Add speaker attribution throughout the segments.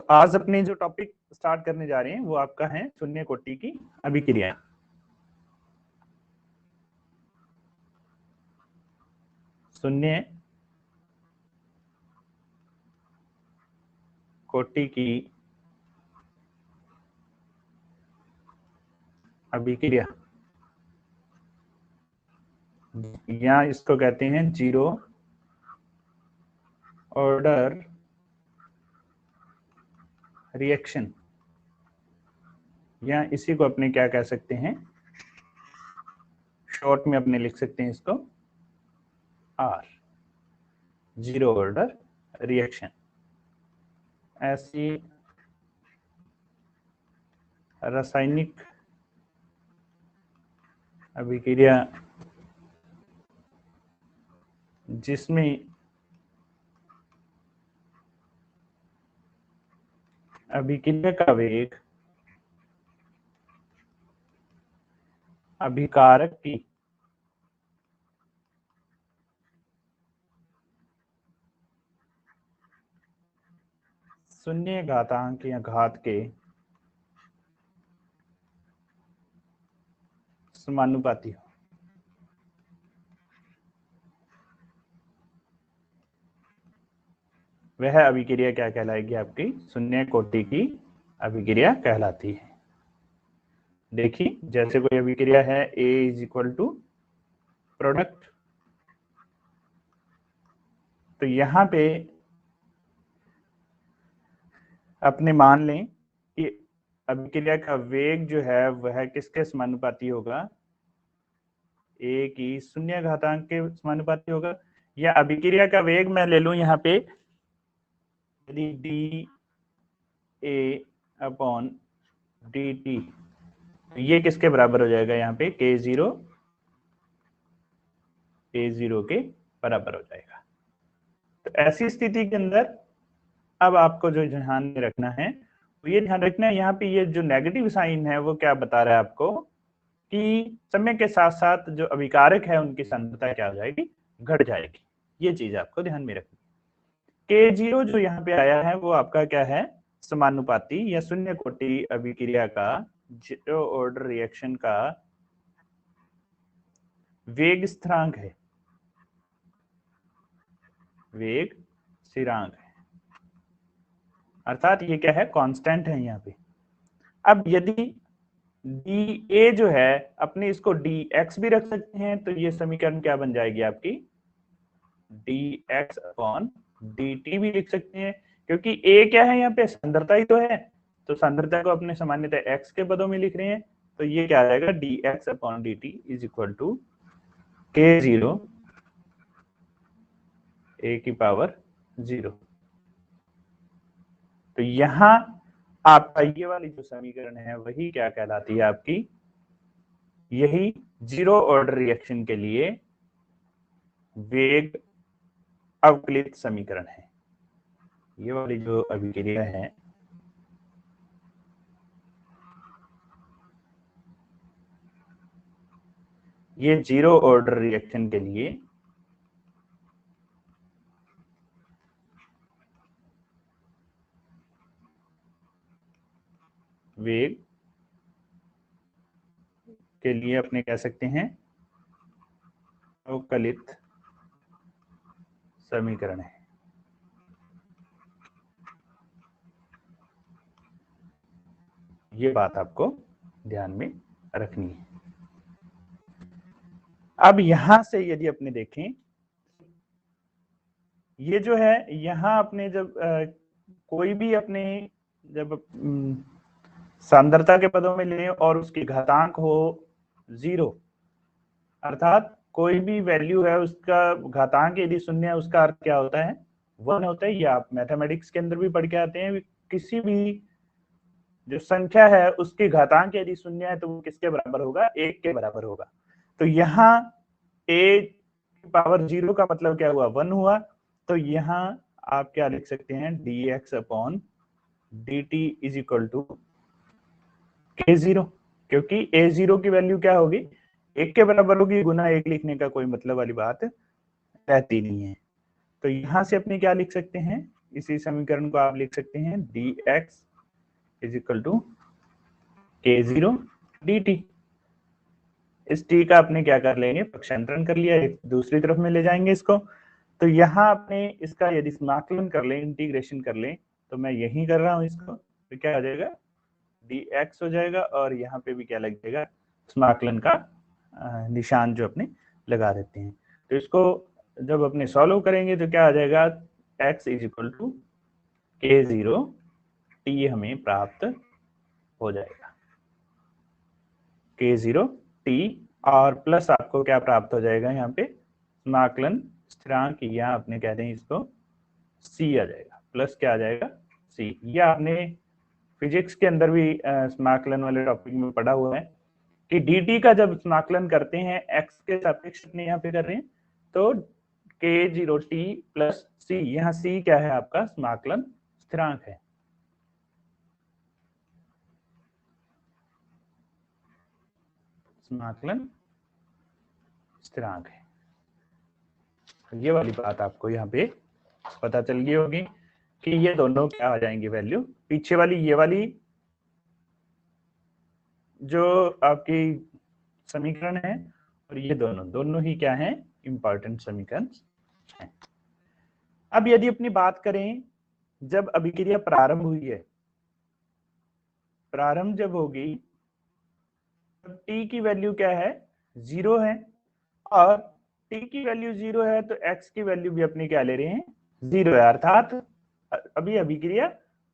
Speaker 1: आज अपने जो टॉपिक स्टार्ट करने जा रहे हैं वो आपका है शून्य कोटि की अभिक्रिया। शून्य कोटि की अभिक्रिया, या इसको कहते हैं जीरो ऑर्डर रिएक्शन, या इसी को अपने क्या कह सकते हैं, शॉर्ट में अपने लिख सकते हैं इसको आर, जीरो ऑर्डर रिएक्शन। ऐसी रासायनिक अभिक्रिया जिसमें अभिक्रिया का वेग अभिकारक की शून्य घातांक या घात के समानुपाती हो। वह अभिक्रिया क्या कहलाएगी? आपकी शून्य कोटि की अभिक्रिया कहलाती है। देखिए, जैसे कोई अभिक्रिया है A is equal to product, तो यहां पे अपने मान लें कि अभिक्रिया का वेग जो है वह किसके समानुपाती होगा? A की शून्य घातांक के समानुपाती होगा। या अभिक्रिया का वेग मैं ले लूं यहाँ पे, यदि D A upon d T, ये किसके बराबर हो जाएगा? यहाँ पे के जीरो के बराबर हो जाएगा। तो ऐसी स्थिति के अंदर अब आपको जो ध्यान में रखना है वो ये ध्यान रखना है, यहाँ पे ये जो नेगेटिव साइन है वो क्या बता रहा है आपको कि समय के साथ साथ जो अभिकारक है उनकी सांद्रता क्या हो जाएगी? घट जाएगी। ये चीज आपको ध्यान में रखनी। के जीरो जो यहाँ पे आया है वो आपका क्या है? समानुपाती या शून्य कोटि अभिक्रिया का जीरो ऑर्डर रिएक्शन का वेग स्थिरांक है, वेग स्थिरांक है, अर्थात ये क्या है? कांस्टेंट है यहाँ पे। अब यदि डी ए जो है अपने इसको डी एक्स भी रख सकते हैं, तो ये समीकरण क्या बन जाएगी आपकी? D x upon d T भी लिख सकते हैं, क्योंकि ए क्या है यहाँ पे? सांद्रता ही तो है, तो सांद्रता को अपने सामान्यतः एक्स के पदों में लिख रहे हैं, तो ये क्या आ जाएगा? D x upon d t is equal to k zero a की पावर जीरो। तो यहां आपका ये वाली जो समीकरण है वही क्या कहलाती है? आपकी यही जीरो ऑर्डर रिएक्शन के लिए वेग अवकलित समीकरण है। ये वाली जो अभिक्रिया है ये जीरो ऑर्डर रिएक्शन के लिए वेग के लिए अपने कह सकते हैं अवकलित समीकरण है। ये बात आपको ध्यान में रखनी है। अब यहां से यदि अपने देखें, ये जो है यहां अपने जब कोई भी अपने जब सांद्रता के पदों में लें और उसकी घातांक हो जीरो, अर्थात कोई भी वैल्यू है उसका घातांक यदि शून्य है, उसका अर्थ क्या होता है? वन होता है। या आप मैथमेटिक्स के अंदर भी पढ़ के आते हैं, किसी भी जो संख्या है उसकी घातांक यदि शून्य है तो वो किसके बराबर होगा? एक के बराबर होगा। तो यहाँ ए की पावर जीरो का मतलब क्या हुआ? वन हुआ। तो यहाँ आप क्या लिख सकते हैं? D x upon d t is equal to k zero, क्योंकि ए जीरो की वैल्यू क्या होगी? एक के बराबर होगी, गुना एक लिखने का कोई मतलब वाली बात रहती नहीं है। तो यहां से अपने क्या लिख सकते हैं? इसी समीकरण को आप लिख सकते हैं dx is equal to k0 dt। इस t का आपने क्या कर लेंगे, पक्षांतरण कर लिया, दूसरी तरफ में ले जाएंगे इसको। तो यहाँ आपने इसका यदि समाकलन कर लें, इंटीग्रेशन कर लें, तो मैं यही कर रहा हूं इसको, तो क्या हो जाएगा dx हो जाएगा, और यहाँ पे भी क्या लग जाएगा, समाकलन का निशान जो अपने लगा देते हैं। तो इसको जब अपने सॉल्व करेंगे तो क्या आ जाएगा, x is equal to k0 t हमें प्राप्त हो जाएगा, k0 t, और प्लस आपको क्या प्राप्त हो जाएगा, यहाँ पे समाकलन स्थिरांक, या आपने कह दें इसको c आ जाएगा, प्लस क्या आ जाएगा c। यह आपने फिजिक्स के अंदर भी समाकलन वाले टॉपिक में पढ़ा हुआ है कि dt का जब समाकलन करते हैं x के सापेक्ष अपने यहाँ पे कर रहे हैं, तो k0 t प्लस c, यहाँ c क्या है आपका समाकलन स्थिरांक है। समाकलन स्थिरांक है। ये वाली बात आपको यहाँ पे पता चल गई होगी कि ये दोनों क्या आ जाएंगे वैल्यू, पीछे वाली ये वाली जो आपकी समीकरण है, और ये दोनों ही क्या है, इंपॉर्टेंट समीकरण हैं। अब यदि अपनी बात करें, जब अभिक्रिया प्रारंभ हुई है, प्रारंभ जब होगी तब t की वैल्यू क्या है, 0 है, और t की वैल्यू 0 है तो x की वैल्यू भी अपनी क्या ले रहे हैं, 0 है। अर्थात अभी अभिक्रिया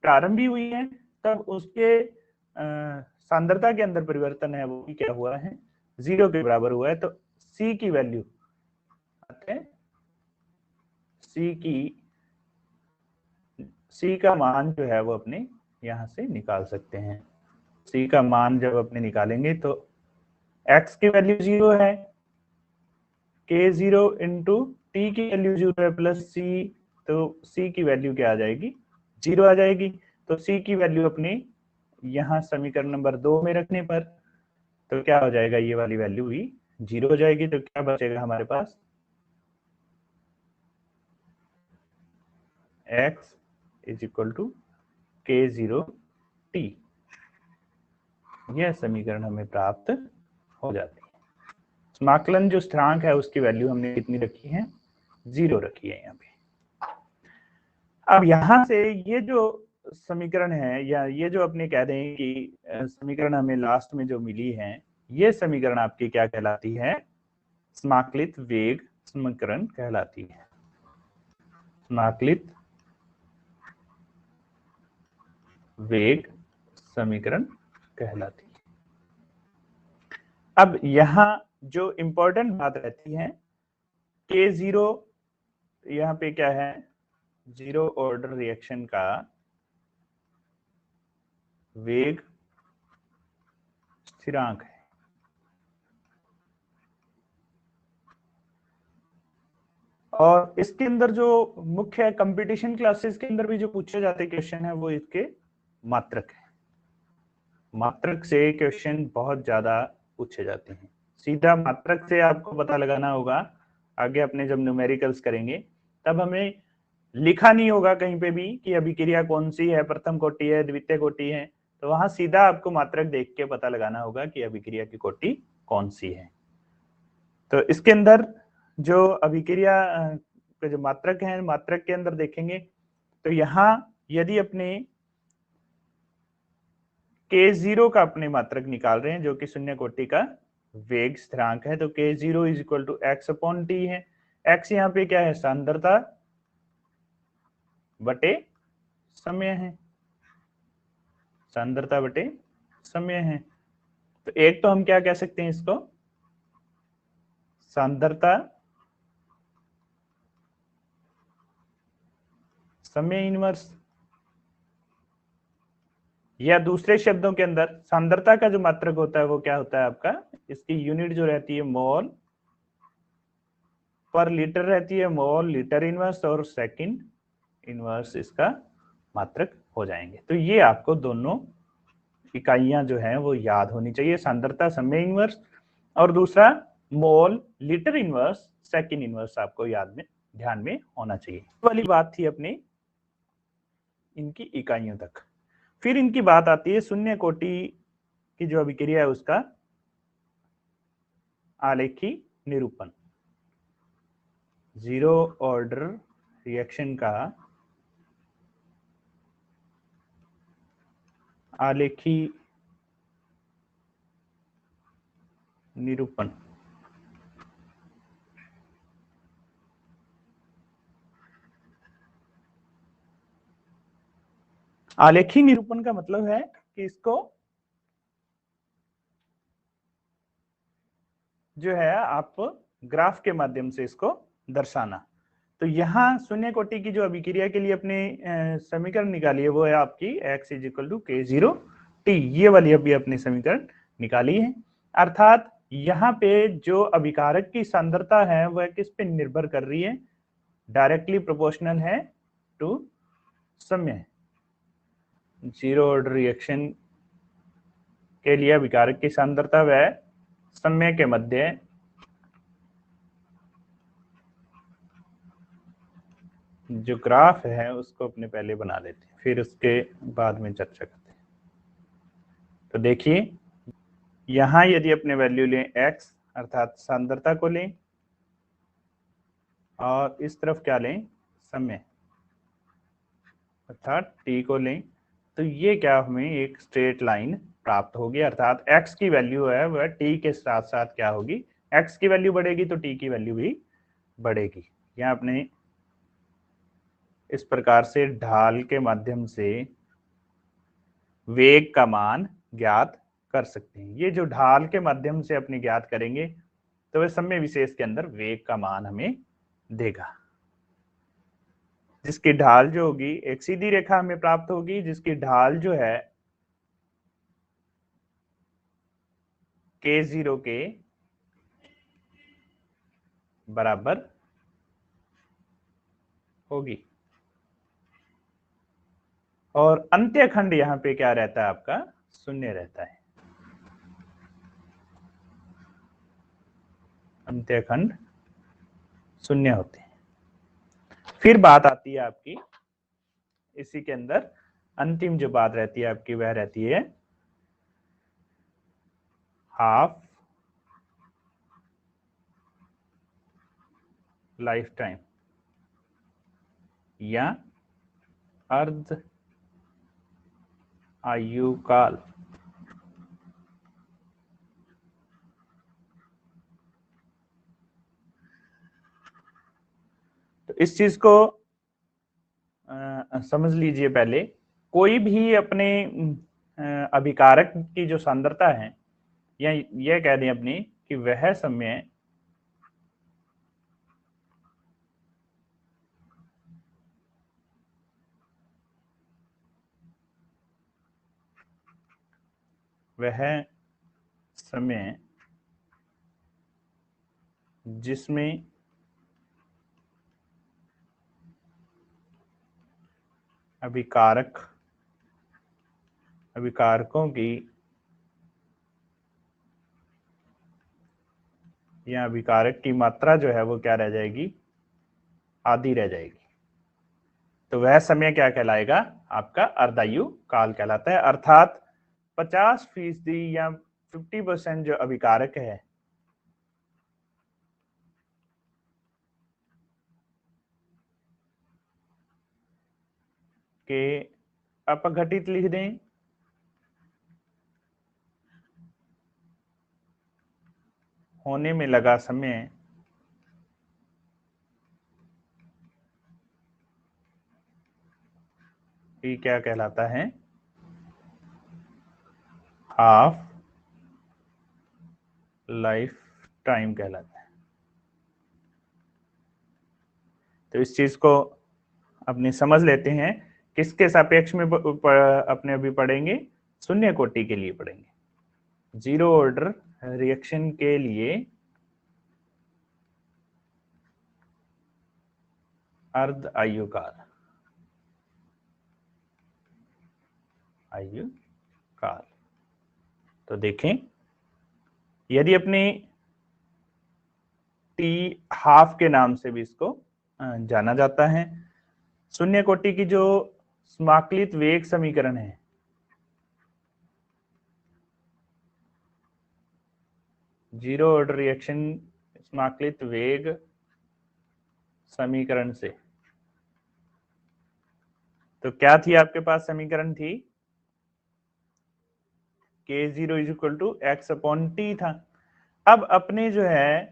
Speaker 1: प्रारंभ भी हुई है, तब उसके सांद्रता के अंदर परिवर्तन है वो भी क्या हुआ है, 0 के बराबर हुआ है। तो c की वैल्यू c का मान जो है वो अपने यहां से निकाल सकते हैं। c का मान जब अपने निकालेंगे तो x की वैल्यू 0 है, k0 इंटू टी की वैल्यू 0 है प्लस c, तो c की वैल्यू क्या आ जाएगी, 0 आ जाएगी। तो c की वैल्यू अपने यहाँ समीकरण नंबर 2 में रखने पर तो क्या हो जाएगा, ये वाली वैल्यू भी 0 हो जाएगी। तो क्या बचेगा हमारे पास, x is equal to k0 t। यह समीकरण हमें प्राप्त हो जाती है। समाकलन जो स्थिरांक है उसकी वैल्यू हमने कितनी रखी है, 0 रखी है यहाँ पे। अब यहां से ये जो समीकरण है, या ये जो अपने कह दें कि समीकरण हमें लास्ट में जो मिली है, ये समीकरण आपकी क्या कहलाती है, समाकलित वेग समीकरण कहलाती है। समाकलित वेग समीकरण कहलाती है। अब यहां जो इंपॉर्टेंट बात रहती है, k0 यहाँ पे क्या है, 0 ऑर्डर रिएक्शन का वेग स्थिरांक है। और इसके अंदर जो मुख्य कंपटीशन क्लासेस के अंदर भी जो पूछे जाते क्वेश्चन है वो इसके मात्रक है। मात्रक से क्वेश्चन बहुत ज्यादा पूछे जाते हैं। सीधा मात्रक से आपको पता लगाना होगा। आगे अपने जब न्यूमेरिकल्स करेंगे तब हमें लिखा नहीं होगा कहीं पे भी कि अभिक्रिया कौन सी है, प्रथम कोटि है, द्वितीय कोटि है, तो वहां सीधा आपको मात्रक देख के पता लगाना होगा कि अभिक्रिया की कोटि कौन सी है। तो इसके अंदर जो अभिक्रिया के जो मात्रक हैं, मात्रक के अंदर देखेंगे तो यहाँ यदि अपने k0 का अपने मात्रक निकाल रहे हैं जो कि शून्य कोटि का वेग स्थिरांक है, तो k0 is equal to x upon t है। x यहाँ पे क्या है, सांद्रता बटे समय है, सांद्रता बटे समय है। तो एक तो हम क्या कह सकते हैं इसको, सांद्रता समय इनवर्स, या दूसरे शब्दों के अंदर सांद्रता का जो मात्रक होता है वो क्या होता है आपका, इसकी यूनिट जो रहती है मोल पर लीटर रहती है, मोल लीटर इनवर्स और सेकंड इनवर्स इसका मात्रक हो जाएंगे। तो ये आपको दोनों इकाइयां जो है वो याद होनी चाहिए, सांद्रता समय इनवर्स और दूसरा mole litre inverse second inverse, आपको याद में ध्यान में होना चाहिए। वाली बात थी अपनी इनकी इकाइयों तक। फिर इनकी बात आती है शून्य कोटि की जो अभिक्रिया है उसका आलेखी निरूपण। जीरो ऑर्डर रिएक्शन का आलेखी निरूपण। आलेखी निरूपण का मतलब है कि इसको जो है आप ग्राफ के माध्यम से इसको दर्शाना। तो यहाँ शून्य कोटि की जो अभिक्रिया के लिए अपने समीकरण निकाली है वो है आपकी x is equal to K0T, ये वाली अभी अपनी समीकरण निकाली है। अर्थात यहाँ पे जो अभिकारक की सांद्रता है वह किस पे निर्भर कर रही है, डायरेक्टली प्रोपोर्शनल है टू समय। जीरो ऑर्डर रिएक्शन के लिए अभिकारक की सांद्रता वह समय के मध्य जो ग्राफ है उसको अपने पहले बना लेते हैं, फिर उसके बाद में चर्चा करते हैं। तो देखिए यहां यदि अपने वैल्यू लें x अर्थात सांद्रता को लें और इस तरफ क्या लें, समय अर्थात t को लें, तो ये क्या हमें एक स्ट्रेट लाइन प्राप्त होगी। अर्थात x की वैल्यू है वह t के साथ साथ क्या होगी, x की वैल्यू बढ़ेगी तो t की वैल्यू भी बढ़ेगी। यहाँ अपने इस प्रकार से ढाल के माध्यम से वेग का मान ज्ञात कर सकते हैं। ये जो ढाल के माध्यम से अपने ज्ञात करेंगे तो वह समय विशेष के अंदर वेग का मान हमें देगा, जिसकी ढाल जो होगी एक सीधी रेखा हमें प्राप्त होगी, जिसकी ढाल जो है K0 के बराबर होगी। और अंत्य खंड यहाँ पे क्या रहता है, आपका शून्य रहता है। अंत्य खंड शून्य होते हैं। फिर बात आती है आपकी इसी के अंदर अंतिम जो बात रहती है आपकी वह रहती है हाफ लाइफ टाइम या अर्ध आयु काल। तो इस चीज को समझ लीजिए पहले। कोई भी अपने अभिकारक की जो सांद्रता है या यह कह दें अपनी कि वह समय जिसमें अभिकारकों की या अभिकारक की मात्रा जो है वो क्या रह जाएगी, आधी रह जाएगी। तो वह समय क्या कहलाएगा, आपका अर्धायु काल कहलाता है। अर्थात 50% या 50% जो अभिकारक है के अपघटित लिख दें होने में लगा समय ये क्या कहलाता है, हाफ लाइफ टाइम कहलाता है। तो इस चीज को अपने समझ लेते हैं, किसके सापेक्ष में अपने अभी पढ़ेंगे, शून्य कोटि के लिए पढ़ेंगे। जीरो ऑर्डर रिएक्शन के लिए अर्ध आयु काल तो देखें यदि अपने टी हाफ के नाम से भी इसको जाना जाता है। शून्य कोटि की जो समाकलित वेग समीकरण है। जीरो ऑर्डर रिएक्शन समाकलित वेग समीकरण से। तो क्या थी आपके पास समीकरण थी, K0 is equal to x upon t था। अब अपने जो है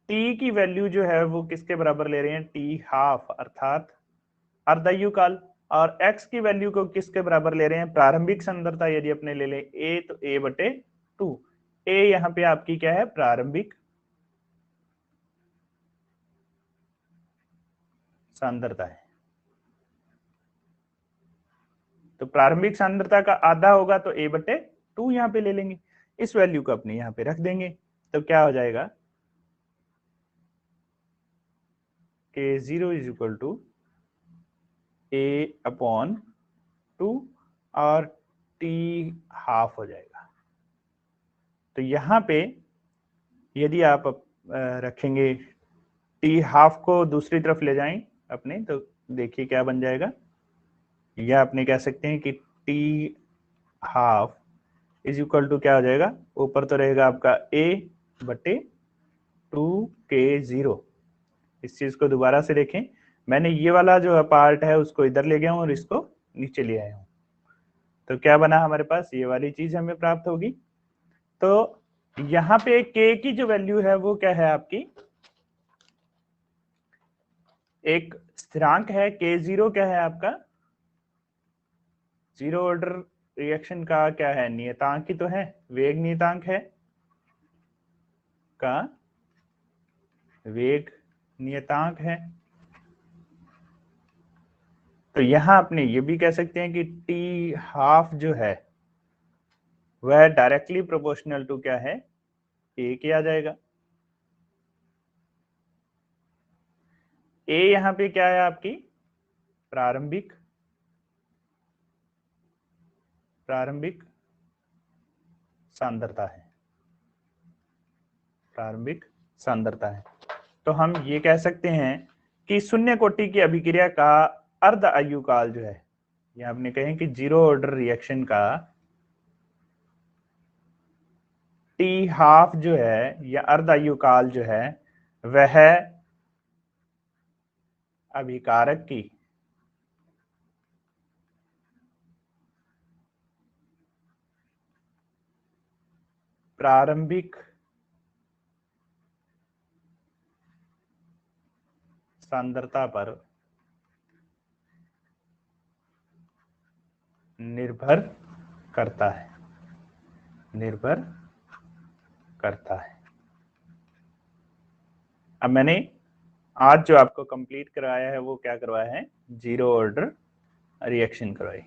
Speaker 1: टी की वैल्यू जो है वो किसके बराबर ले रहे हैं, टी हाफ अर्थात अर्धायु काल, और x की वैल्यू को किसके बराबर ले रहे हैं, प्रारंभिक सांद्रता। यदि अपने ले लें a तो a बटे 2, a यहाँ पे आपकी क्या है, प्रारंभिक सांद्रता है। तो प्रारंभिक सांद्रता का आधा होगा तो a बटे 2 यहाँ पे ले लेंगे, इस वैल्यू को अपने यहाँ पे रख देंगे। तो क्या हो जाएगा, K0 is equal to a upon 2 और t हाफ हो जाएगा। तो यहाँ पे यदि आप रखेंगे टी हाफ को दूसरी तरफ ले जाएं अपने, तो देखिए क्या बन जाएगा, या अपने कह सकते हैं कि t half is equal to क्या हो जाएगा, ऊपर तो रहेगा आपका a बटे 2K0। इस चीज को दोबारा से देखें, मैंने ये वाला जो पार्ट है उसको इधर ले गया हूं और इसको नीचे ले आया हूं। तो क्या बना हमारे पास, ये वाली चीज हमें प्राप्त होगी। तो यहाँ पे k की जो वैल्यू है वो क्या है आपकी, एक स्थिरांक है। K0 क्या है आपका, जीरो ऑर्डर रिएक्शन का क्या है, नियतांक ही तो है, वेग नियतांक है का वेग नियतांक है। तो यहां अपने ये भी कह सकते हैं कि टी हाफ जो है वह डायरेक्टली प्रोपोर्शनल टू क्या है, ए के आ जाएगा। ए यहां पे क्या है आपकी, प्रारंभिक सांद्रता है, प्रारंभिक सांद्रता है। तो हम ये कह सकते हैं कि शून्य कोटि की अभिक्रिया का अर्ध आयु काल जो है, ये आपने कहें कि जीरो ऑर्डर रिएक्शन का टी हाफ जो है या अर्ध आयु काल जो है वह अभिकारक की प्रारंभिक सांद्रता पर निर्भर करता है, निर्भर करता है। अब मैंने आज जो आपको कंप्लीट करवाया है वो क्या करवाया है, जीरो ऑर्डर रिएक्शन करवाई।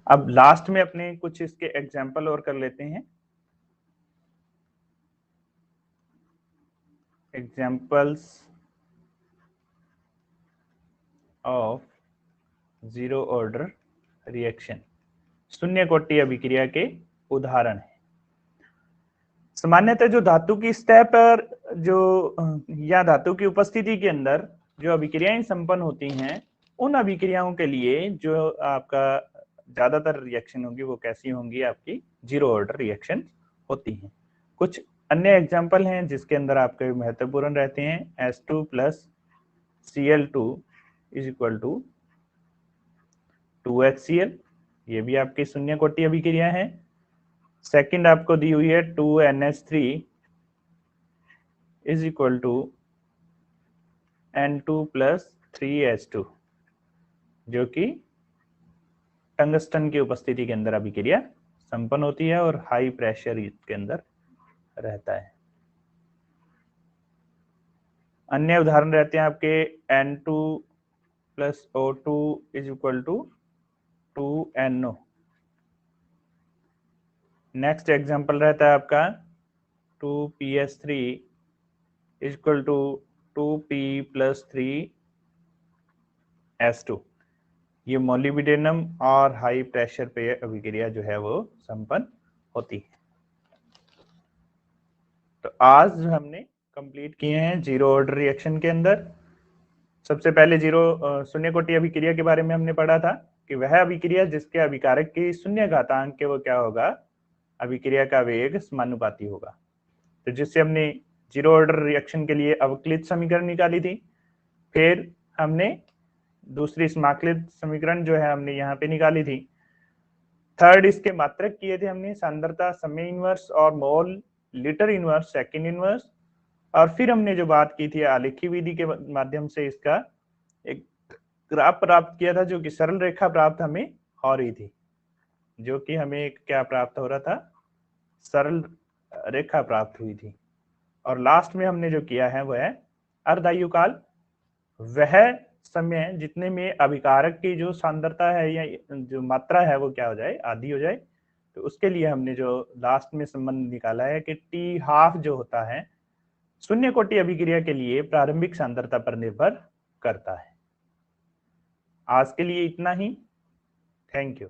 Speaker 1: अब लास्ट में अपने कुछ इसके एग्जाम्पल और कर लेते हैं। Examples of zero order reaction, शून्य कोटि अभिक्रिया के उदाहरण है। सामान्यतः जो धातु की सतह पर जो या धातु की उपस्थिति के अंदर जो अभिक्रियाएं संपन्न होती हैं, उन अभिक्रियाओं के लिए जो आपका ज्यादातर रिएक्शन होगी वो कैसी होंगी, आपकी जीरो ऑर्डर रिएक्शन होती हैं। कुछ अन्य एग्जाम्पल हैं जिसके अंदर आपके महत्वपूर्ण रहते हैं, S2 plus Cl2 is equal to 2HCl, ये भी आपकी शून्य कोटि अभिक्रिया है। सेकंड आपको दी हुई है 2NH3 is equal to N2 plus 3H2, जो कि टंगस्टन की उपस्थिति के अंदर अभिक्रिया संपन्न होती है और हाई प्रेशर के अंदर रहता है। अन्य उदाहरण रहते हैं आपके N2 plus O2 is equal to 2NO। Next example रहता है आपका 2PS3 is equal to 2P plus 3S2। ये मोलिब्डेनम और हाई प्रेशर पे अभिक्रिया जो है वो संपन्न होती है। तो आज जो हमने कंप्लीट किए हैं जीरो ऑर्डर रिएक्शन के अंदर सबसे पहले शून्य कोटि अभिक्रिया के बारे में हमने पढ़ा था कि वह अभिक्रिया जिसके अभिकारक की शून्य घातांक के वो क्या होगा, अभिक्रिया का वेग समानुपाती होगा। तो जिससे हमने जीरो ऑर्डर रिएक्शन के लिए अवकलित समीकरण निकाली थी, फिर हमने दूसरी समाकलित समीकरण जो है हमने यहाँ पे निकाली थी। थर्ड इसके मात्रक किए थे हमने, सांद्रता समय इनवर्स और mole litre inverse second inverse. और फिर हमने जो बात की थी आलेखी विधि के माध्यम से इसका एक ग्राफ प्राप्त किया था, जो कि सरल रेखा प्राप्त हमें हो रही थी, जो कि हमें एक क्या प्राप्त हो रहा था, सरल रेखा प्राप्त हुई थी। और लास्ट में हमने जो किया है वह अर्धायुकाल, वह समय जितने में अभिकारक की जो सांद्रता है या जो मात्रा है वो क्या हो जाए, आधी हो जाए। तो उसके लिए हमने जो लास्ट में संबंध निकाला है कि टी हाफ जो होता है शून्य कोटि अभिक्रिया के लिए प्रारंभिक सांद्रता पर निर्भर करता है। आज के लिए इतना ही। Thank you.